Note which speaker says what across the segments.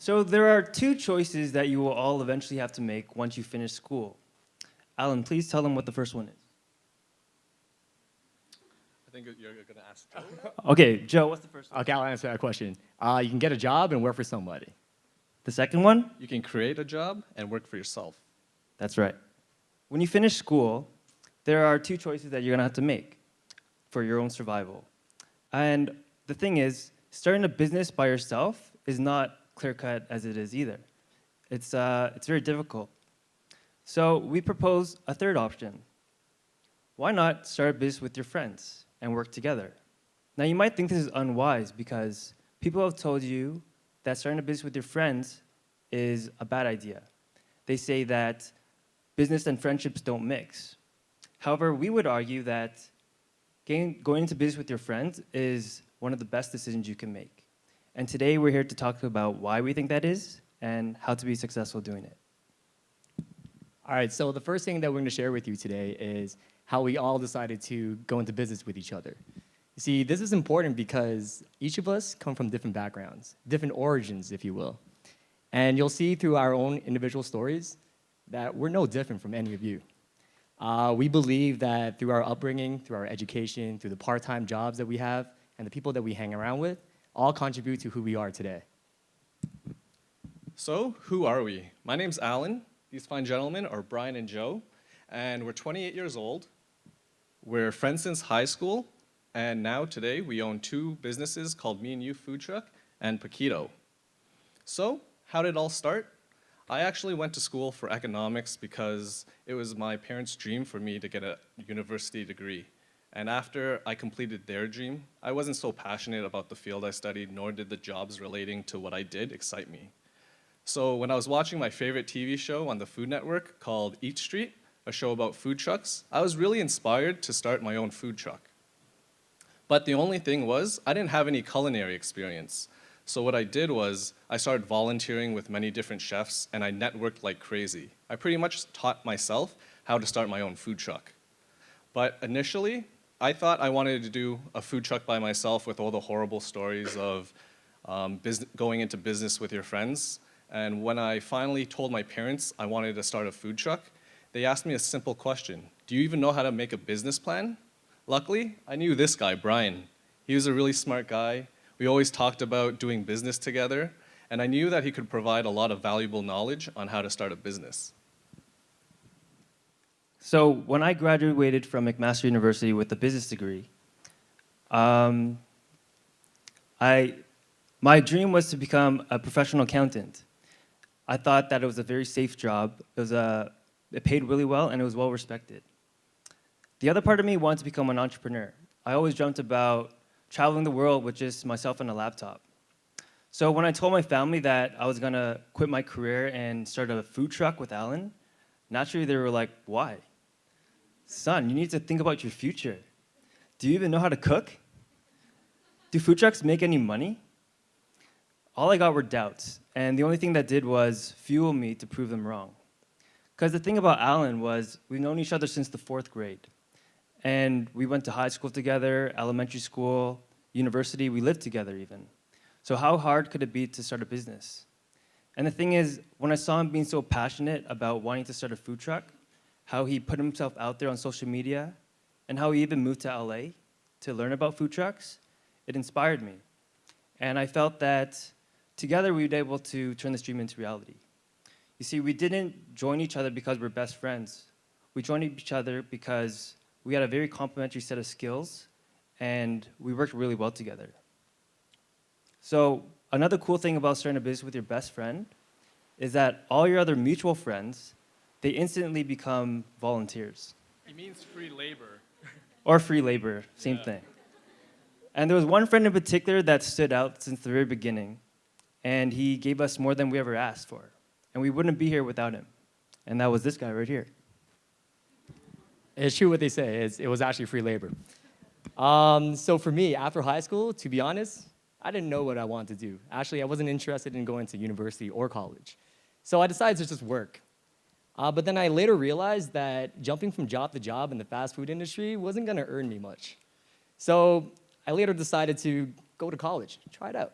Speaker 1: So there are two choices that you will all eventually have to make once you finish school. Alan, please tell them what the first one is.
Speaker 2: I think you're going to ask Joe.
Speaker 1: Okay, Joe, what's the first one?
Speaker 3: Okay, I'll answer that question. You can get a job and work for somebody.
Speaker 1: The second one?
Speaker 2: You can create a job and work for yourself.
Speaker 1: That's right. When you finish school, there are two choices that you're going to have to make for your own survival. And the thing is, starting a business by yourself is not clear-cut as it is either. It's very difficult. So we propose a third option. Why not start a business with your friends and work together? Now, you might think this is unwise because people have told you that starting a business with your friends is a bad idea. They say that business and friendships don't mix. However, we would argue that going into business with your friends is one of the best decisions you can make. And today we're here to talk about why we think that is and how to be successful doing it.
Speaker 3: All right, so the first thing that we're going to share with you today is how we all decided to go into business with each other. You see, this is important because each of us come from different backgrounds, different origins, if you will. And you'll see through our own individual stories that we're no different from any of you. We believe that through our upbringing, through our education, through the part-time jobs that we have, and the people that we hang around with, all contribute to who we are today.
Speaker 2: So, who are we? My name's Alan. These fine gentlemen are Bryan and Joe, and we're 28 years old. We're friends since high school, and now today we own two businesses called Me.n.u food truck and Pokito. So, how did it all start? I actually went to school for economics because it was my parents' dream for me to get a university degree. And after I completed their dream, I wasn't so passionate about the field I studied, nor did the jobs relating to what I did excite me. So when I was watching my favorite TV show on the Food Network called Eat Street, a show about food trucks, I was really inspired to start my own food truck. But the only thing was, I didn't have any culinary experience. So what I did was, I started volunteering with many different chefs, and I networked like crazy. I pretty much taught myself how to start my own food truck. But initially, I thought I wanted to do a food truck by myself with all the horrible stories of going into business with your friends. And when I finally told my parents I wanted to start a food truck, they asked me a simple question. Do you even know how to make a business plan? Luckily, I knew this guy, Bryan. He was a really smart guy. We always talked about doing business together, and I knew that he could provide a lot of valuable knowledge on how to start a business.
Speaker 1: So when I graduated from McMaster University with a business degree, my dream was to become a professional accountant. I thought that it was a very safe job. It paid really well, and it was well respected. The other part of me wanted to become an entrepreneur. I always dreamt about traveling the world with just myself and a laptop. So when I told my family that I was gonna quit my career and start a food truck with Alan, naturally they were like, why? Son, you need to think about your future. Do you even know how to cook? Do food trucks make any money? All I got were doubts, and the only thing that did was fuel me to prove them wrong. Because the thing about Alan was we've known each other since the 4th grade. And we went to high school together, elementary school, university, we lived together even. So how hard could it be to start a business? And the thing is, when I saw him being so passionate about wanting to start a food truck, how he put himself out there on social media, and how he even moved to LA to learn about food trucks, it inspired me. And I felt that together we would be able to turn this dream into reality. You see, we didn't join each other because we're best friends. We joined each other because we had a very complementary set of skills, and we worked really well together. So another cool thing about starting a business with your best friend is that all your other mutual friends, they instantly become volunteers.
Speaker 2: He means free labor.
Speaker 1: Or free labor, same thing. And there was one friend in particular that stood out since the very beginning, and he gave us more than we ever asked for. And we wouldn't be here without him. And that was this guy right here.
Speaker 3: It's true what they say. It was actually free labor. So for me, after high school, to be honest, I didn't know what I wanted to do. Actually, I wasn't interested in going to university or college. So I decided to just work. But then I later realized that jumping from job to job in the fast food industry wasn't going to earn me much. So I later decided to go to college, try it out.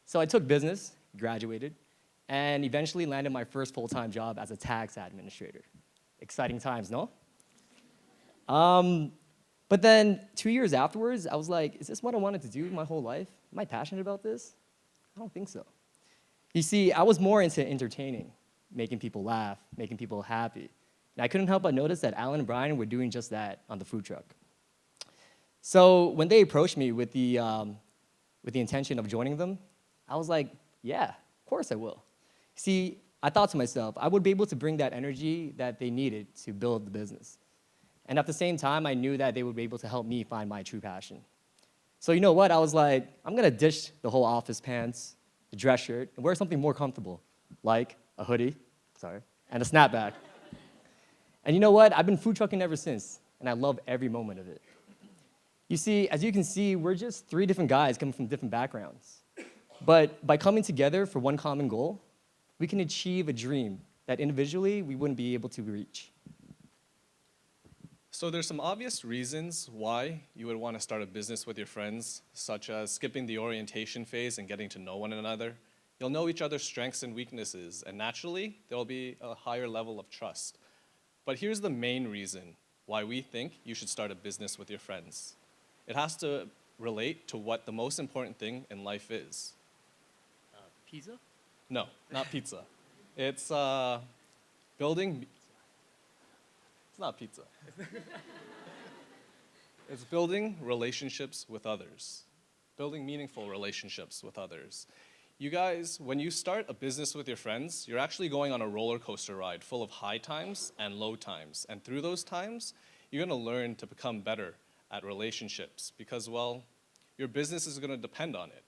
Speaker 3: So I took business, graduated, and eventually landed my first full-time job as a tax administrator. Exciting times, no? But then 2 years afterwards, I was like, is this what I wanted to do my whole life? Am I passionate about this? I don't think so. You see, I was more into entertaining, making people laugh, making people happy. And I couldn't help but notice that Alan and Bryan were doing just that on the food truck. So when they approached me with the intention of joining them, I was like, yeah, of course I will. See, I thought to myself, I would be able to bring that energy that they needed to build the business. And at the same time, I knew that they would be able to help me find my true passion. So you know what? I was like, I'm gonna ditch the whole office pants, the dress shirt, and wear something more comfortable, like a hoodie, and a snapback. And you know what? I've been food trucking ever since, and I love every moment of it. You see, as you can see, we're just 3 different guys coming from different backgrounds. But by coming together for one common goal, we can achieve a dream that individually we wouldn't be able to reach.
Speaker 2: So there's some obvious reasons why you would want to start a business with your friends, such as skipping the orientation phase and getting to know one another. You'll know each other's strengths and weaknesses, and naturally, there will be a higher level of trust. But here's the main reason why we think you should start a business with your friends. It has to relate to what the most important thing in life is.
Speaker 3: Pizza?
Speaker 2: No, not pizza. It's building. It's not pizza. It's building relationships with others, building meaningful relationships with others. You guys, when you start a business with your friends, you're actually going on a roller coaster ride full of high times and low times. And through those times, you're going to learn to become better at relationships because, well, your business is going to depend on it.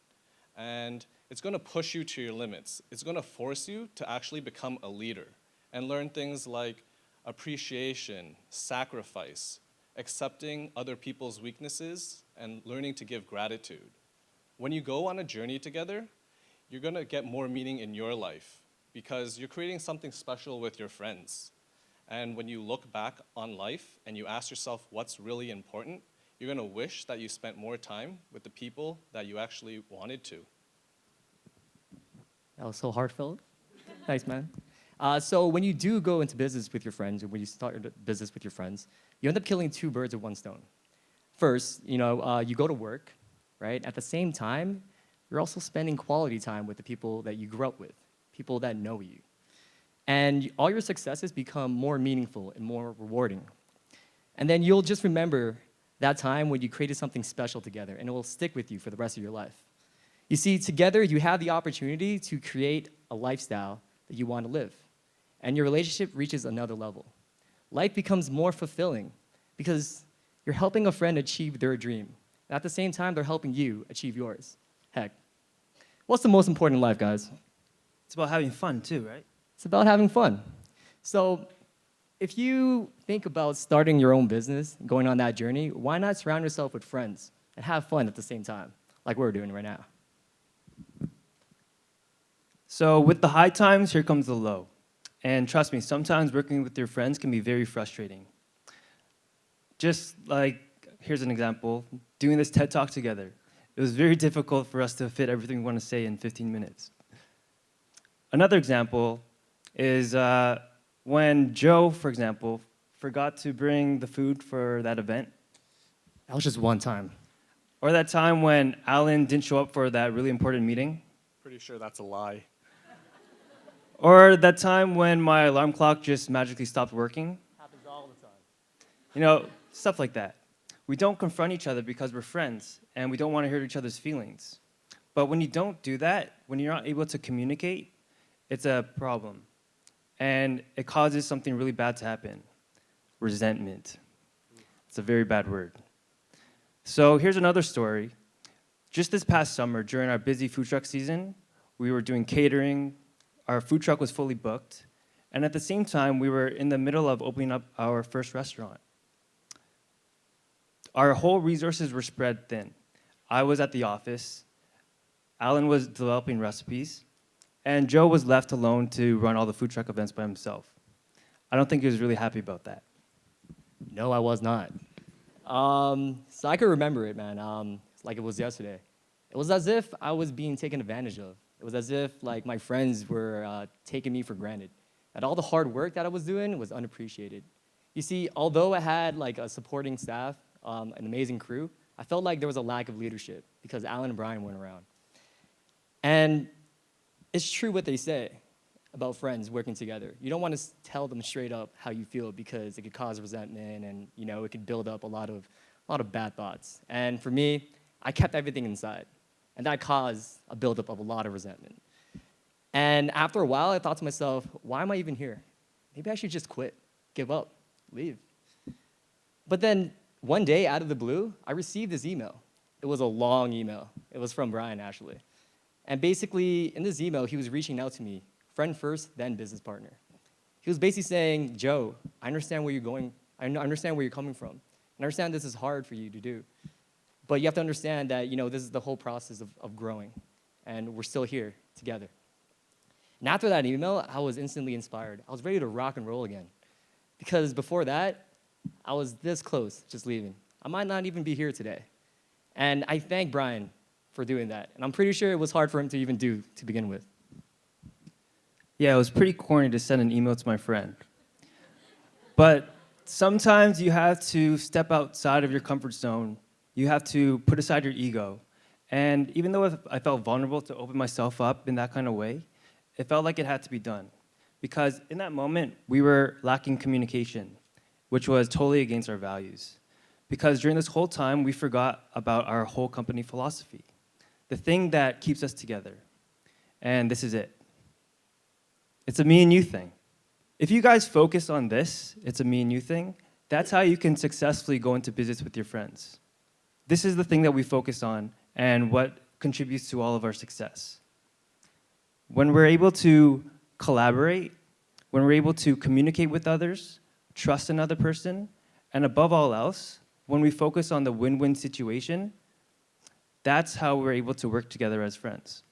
Speaker 2: And it's going to push you to your limits. It's going to force you to actually become a leader and learn things like appreciation, sacrifice, accepting other people's weaknesses, and learning to give gratitude. When you go on a journey together, you're going to get more meaning in your life because you're creating something special with your friends. And when you look back on life and you ask yourself what's really important, you're going to wish that you spent more time with the people that you actually wanted to.
Speaker 3: That was so heartfelt. Thanks, man. So when you do go into business with your friends, or when you start a business with your friends, you end up killing 2 birds with 1 stone. First, you go to work, right? At the same time, you're also spending quality time with the people that you grew up with, people that know you. And all your successes become more meaningful and more rewarding. And then you'll just remember that time when you created something special together, and it will stick with you for the rest of your life. You see, together you have the opportunity to create a lifestyle that you want to live, and your relationship reaches another level. Life becomes more fulfilling because you're helping a friend achieve their dream. And at the same time, they're helping you achieve yours. Heck, what's the most important in life, guys?
Speaker 1: It's about having fun too, right?
Speaker 3: It's about having fun. So if you think about starting your own business, going on that journey, why not surround yourself with friends and have fun at the same time, like we're doing right now?
Speaker 1: So with the high times, here comes the low. And trust me, sometimes working with your friends can be very frustrating. Just like, here's an example, doing this TED Talk together. It was very difficult for us to fit everything we want to say in 15 minutes. Another example is when Joe, for example, forgot to bring the food for that event.
Speaker 3: That was just one time.
Speaker 1: Or that time when Alan didn't show up for that really important meeting.
Speaker 2: Pretty sure that's a lie.
Speaker 1: Or that time when my alarm clock just magically stopped working.
Speaker 3: Happens all the time.
Speaker 1: Stuff like that. We don't confront each other because we're friends and we don't want to hurt each other's feelings. But when you don't do that, when you're not able to communicate, it's a problem. And it causes something really bad to happen. Resentment. It's a very bad word. So here's another story. Just this past summer, during our busy food truck season, we were doing catering, our food truck was fully booked, and at the same time, we were in the middle of opening up our first restaurant. Our whole resources were spread thin. I was at the office, Alan was developing recipes, and Joe was left alone to run all the food truck events by himself. I don't think he was really happy about that.
Speaker 3: No, I was not. So I could remember it, man, like it was yesterday. It was as if I was being taken advantage of It was as if like my friends were taking me for granted. That all the hard work that I was doing was unappreciated. You see, although I had like a supporting staff, an amazing crew, I felt like there was a lack of leadership because Alan and Bryan weren't around. And it's true what they say about friends working together. You don't want to tell them straight up how you feel because it could cause resentment and it could build up a lot of bad thoughts. And for me, I kept everything inside. And that caused a buildup of a lot of resentment. And after a while, I thought to myself, why am I even here? Maybe I should just quit, give up, leave. But then one day, out of the blue, I received this email. It was a long email. It was from Bryan, actually. And basically, in this email, he was reaching out to me, friend first, then business partner. He was basically saying, Joe, I understand where you're going. I understand where you're coming from. I understand this is hard for you to do. But you have to understand that this is the whole process of growing. And we're still here together. And after that email, I was instantly inspired. I was ready to rock and roll again. Because before that, I was this close, just leaving. I might not even be here today. And I thank Bryan for doing that. And I'm pretty sure it was hard for him to even do to begin with.
Speaker 1: Yeah, it was pretty corny to send an email to my friend. But sometimes you have to step outside of your comfort zone. You have to put aside your ego. And even though I felt vulnerable to open myself up in that kind of way, it felt like it had to be done. Because in that moment, we were lacking communication, which was totally against our values. Because during this whole time, we forgot about our whole company philosophy, the thing that keeps us together. And this is it. It's a me-and-you thing. If you guys focus on this, it's a me-and-you thing, that's how you can successfully go into business with your friends. This is the thing that we focus on and what contributes to all of our success. When we're able to collaborate, when we're able to communicate with others, trust another person, and above all else, when we focus on the win-win situation, that's how we're able to work together as friends.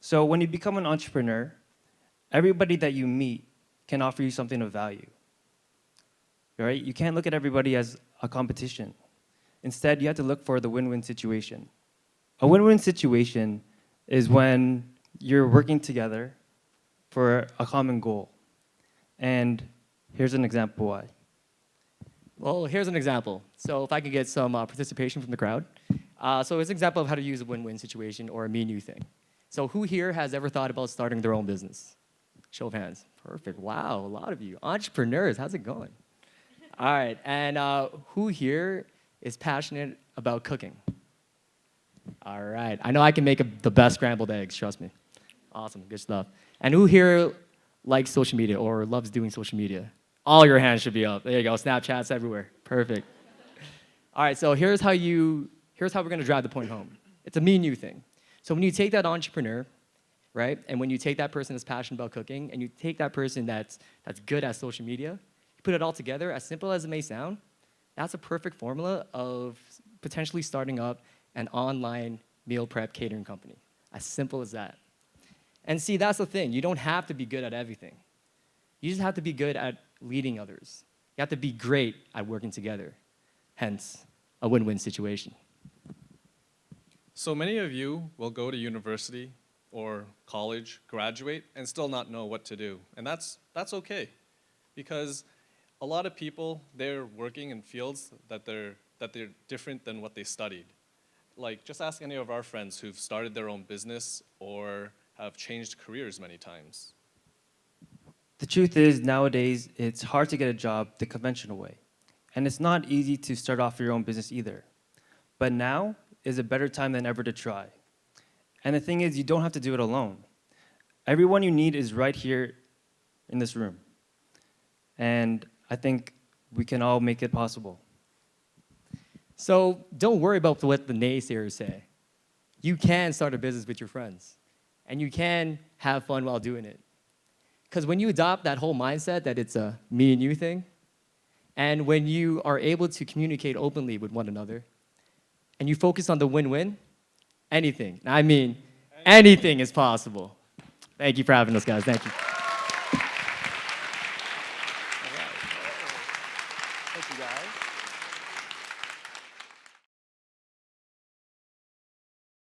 Speaker 1: So when you become an entrepreneur, everybody that you meet can offer you something of value. Right? You can't look at everybody as a competition. Instead, you have to look for the win-win situation. A win-win situation is when you're working together for a common goal. And here's an example why.
Speaker 3: Well, here's an example. So if I could get some participation from the crowd. So it's an example of how to use a win-win situation or a me-and-you thing. So who here has ever thought about starting their own business? Show of hands. Perfect. Wow, a lot of you. Entrepreneurs, how's it going? All right, and who here is passionate about cooking? All right, I know I can make the best scrambled eggs, trust me. Awesome, good stuff. And who here likes social media or loves doing social media? All your hands should be up. There you go, Snapchats everywhere. Perfect. All right, so here's how we're gonna drive the point home. It's a me-and-you thing. So when you take that entrepreneur, right, and when you take that person that's passionate about cooking, and you take that person that's good at social media, you put it all together, as simple as it may sound, that's a perfect formula of potentially starting up an online meal prep catering company. As simple as that. And see, that's the thing. You don't have to be good at everything. You just have to be good at leading others. You have to be great at working together. Hence, a win-win situation.
Speaker 2: So many of you will go to university or college, graduate, and still not know what to do. And that's okay. Because a lot of people, they're working in fields that they're different than what they studied. Like, just ask any of our friends who've started their own business or have changed careers many times.
Speaker 1: The truth is, nowadays, it's hard to get a job the conventional way. And it's not easy to start off your own business either. But now is a better time than ever to try. And the thing is, you don't have to do it alone. Everyone you need is right here in this room. And I think we can all make it possible.
Speaker 3: So don't worry about what the naysayers say. You can start a business with your friends. And you can have fun while doing it. Because when you adopt that whole mindset that it's a me-and-you thing, and when you are able to communicate openly with one another, and you focus on the win-win, anything, I mean, anything is possible. Thank you for having us, guys. Thank you. Thank you, guys.